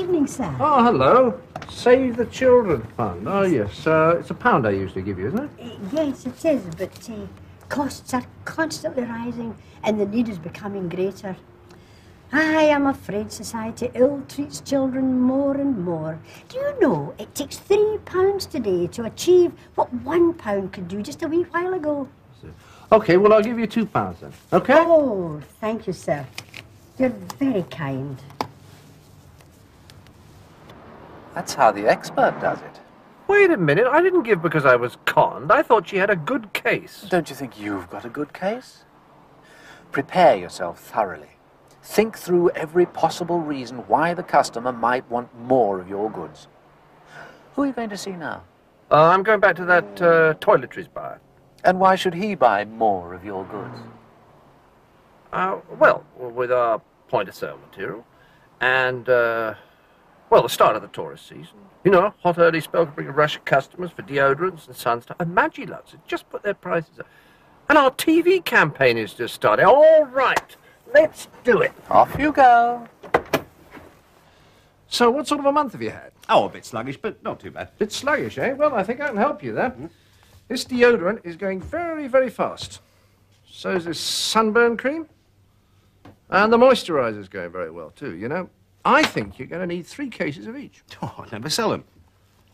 evening, sir. Oh, hello. Save the Children Fund. Oh, yes. It's £1 I usually give you, isn't it? Yes, it is, but costs are constantly rising and the need is becoming greater. I am afraid society ill-treats children more and more. Do you know, it takes £3 today to achieve what £1 could do just a wee while ago. OK, well, I'll give you £2 then. OK? Oh, thank you, sir. You're very kind. That's how the expert does it. Wait a minute. I didn't give because I was conned. I thought she had a good case. Don't you think you've got a good case? Prepare yourself thoroughly. Think through every possible reason why the customer might want more of your goods. Who are you going to see now? I'm going back to that toiletries buyer. And why should he buy more of your goods? Well, with our point-of-sale material and, well, the start of the tourist season. You know, hot early spell can bring a rush of customers for deodorants and sun stuff. And Magilux has just put their prices up. And our TV campaign is just starting. All right, let's do it. Off you go. So what sort of a month have you had? Oh, a bit sluggish, but not too bad. Bit sluggish, eh? Well, I think I can help you there. This deodorant is going very, very fast. So is this sunburn cream. And the moisturizer's going very well, too, you know. I think you're going to need 3 cases of each. Oh, I never sell them.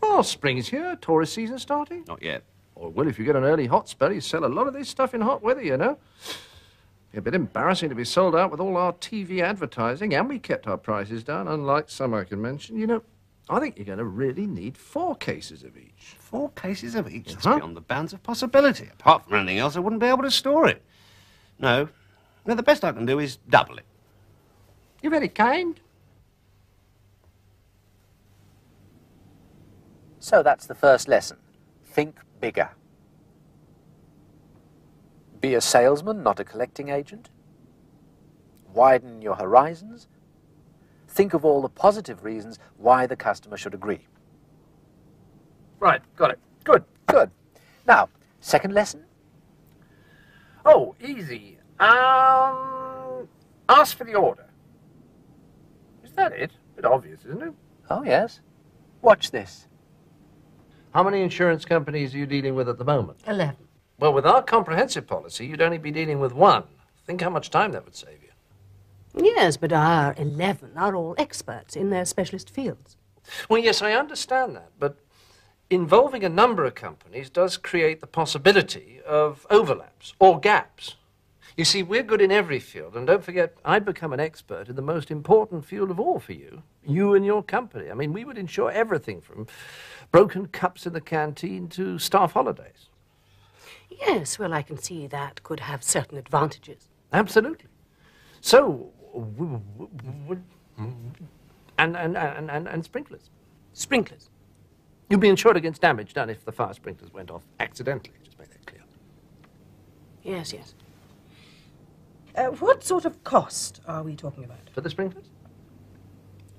Well, spring's here, tourist season starting. Not yet. Or, well, if you get an early hot spell, you sell a lot of this stuff in hot weather, you know. Be a bit embarrassing to be sold out with all our TV advertising, and we kept our prices down, unlike some I can mention. You know, I think you're going to really need 4 cases of each. 4 cases of each? That's beyond the bounds of possibility. Apart from anything else, I wouldn't be able to store it. No, the best I can do is double it. You're very kind. So that's the first lesson. Think bigger. Be a salesman, not a collecting agent. Widen your horizons. Think of all the positive reasons why the customer should agree. Right, got it. Good. Good. Now, second lesson? Oh, easy. Ask for the order. Is that it? A bit obvious, isn't it? Oh, yes. Watch this. How many insurance companies are you dealing with at the moment? 11. Well, with our comprehensive policy, you'd only be dealing with 1. Think how much time that would save you. Yes, but our 11 are all experts in their specialist fields. Well, yes, I understand that, but involving a number of companies does create the possibility of overlaps or gaps. You see, we're good in every field, and don't forget, I'd become an expert in the most important field of all for you, you and your company. I mean, we would insure everything from broken cups in the canteen to staff holidays. Yes, well, I can see that could have certain advantages. Absolutely. So, and sprinklers. Sprinklers? You'd be insured against damage done if the fire sprinklers went off accidentally. Just make that clear. Yes, yes. What sort of cost are we talking about? For the sprinklers?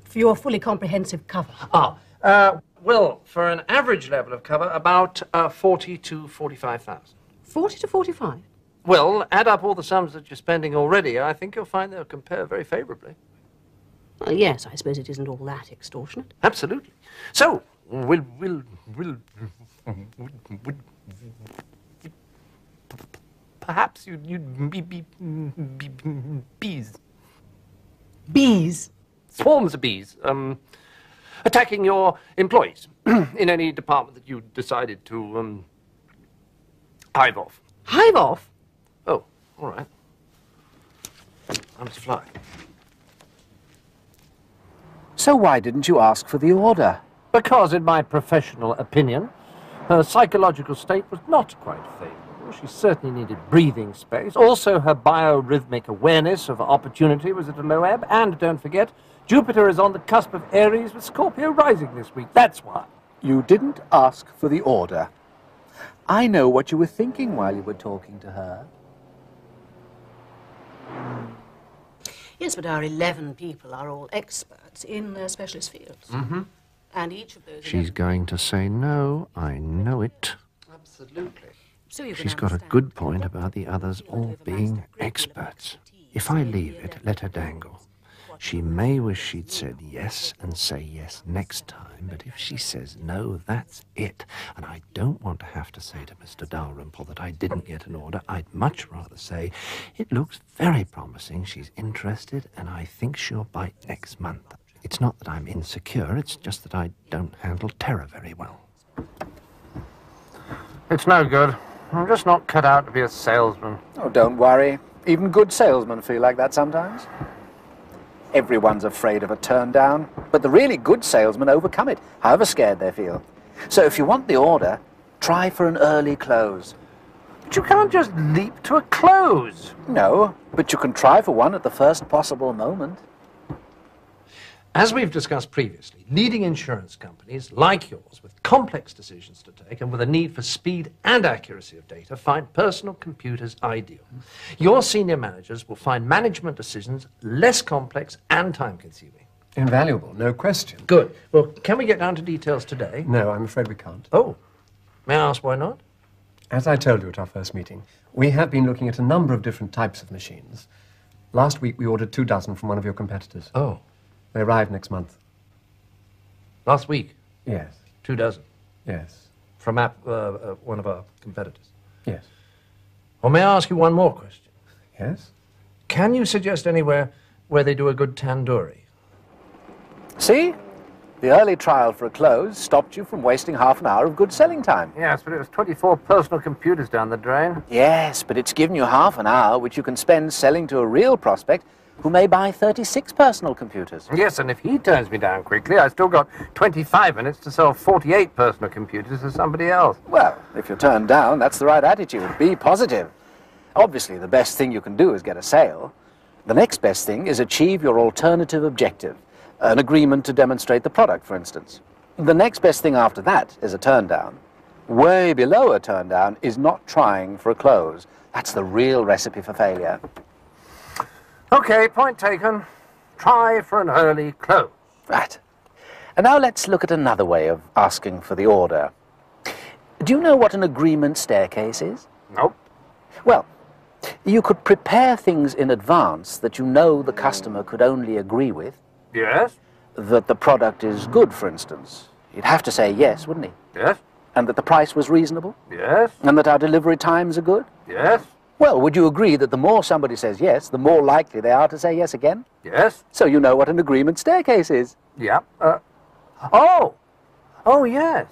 For your fully comprehensive cover. Well, for an average level of cover, about 40 to 45,000. 40 to 45? Well, add up all the sums that you're spending already. I think you'll find they'll compare very favorably. Well, yes, I suppose it isn't all that extortionate. Absolutely. So, perhaps you'd be bees. Bees? Swarms of bees, attacking your employees in any department that you decided to, hive off. Hive off? Oh, all right. I must fly. So why didn't you ask for the order? Because, in my professional opinion, her psychological state was not quite favorable. She certainly needed breathing space. Also, her biorhythmic awareness of opportunity was at a low ebb. And don't forget, Jupiter is on the cusp of Aries with Scorpio rising this week. That's why. You didn't ask for the order. I know what you were thinking while you were talking to her. Yes, but our 11 people are all experts in their specialist fields. Mm-hmm. And each of those... She's going to say no. I know it. Absolutely. So She's got a good point about the others all being experts. If I leave it, let her dangle. She may wish she'd said yes and say yes next time, but if she says no, that's it. And I don't want to have to say to Mr. Dalrymple that I didn't get an order. I'd much rather say, it looks very promising, she's interested, and I think she'll bite next month. It's not that I'm insecure, it's just that I don't handle terror very well. It's no good. I'm just not cut out to be a salesman. Oh, don't worry. Even good salesmen feel like that sometimes. Everyone's afraid of a turn down, but the really good salesmen overcome it, however scared they feel. So if you want the order, try for an early close. But you can't just leap to a close. No, but you can try for one at the first possible moment. As we've discussed previously, leading insurance companies like yours with complex decisions to take and with a need for speed and accuracy of data find personal computers ideal. Your senior managers will find management decisions less complex and time-consuming. Invaluable, no question. Good. Well, can we get down to details today? No, I'm afraid we can't. Oh, may I ask why not? As I told you at our first meeting, we have been looking at a number of different types of machines. Last week we ordered 2 dozen from one of your competitors. Oh. They arrive next month. Last week? Yes. 2 dozen? Yes. From one of our competitors? Yes. Well, may I ask you one more question? Yes? Can you suggest anywhere where they do a good tandoori? See? The early trial for a close stopped you from wasting half an hour of good selling time. Yes, but it was 24 personal computers down the drain. Yes, but it's given you half an hour which you can spend selling to a real prospect who may buy 36 personal computers. Yes, and if he turns me down quickly, I've still got 25 minutes to sell 48 personal computers to somebody else. Well, if you're turned down, that's the right attitude. Be positive. Obviously, the best thing you can do is get a sale. The next best thing is achieve your alternative objective, an agreement to demonstrate the product, for instance. The next best thing after that is a turn down. Way below a turn down is not trying for a close. That's the real recipe for failure. Okay, point taken. Try for an early close. Right. And now let's look at another way of asking for the order. Do you know what an agreement staircase is? Nope. Well, you could prepare things in advance that you know the customer could only agree with. Yes? That the product is good, for instance. He'd have to say yes, wouldn't he? Yes? And that the price was reasonable? Yes? And that our delivery times are good? Yes? Well, would you agree that the more somebody says yes, the more likely they are to say yes again? Yes? So you know what an agreement staircase is. Yeah. Oh! Oh, yes.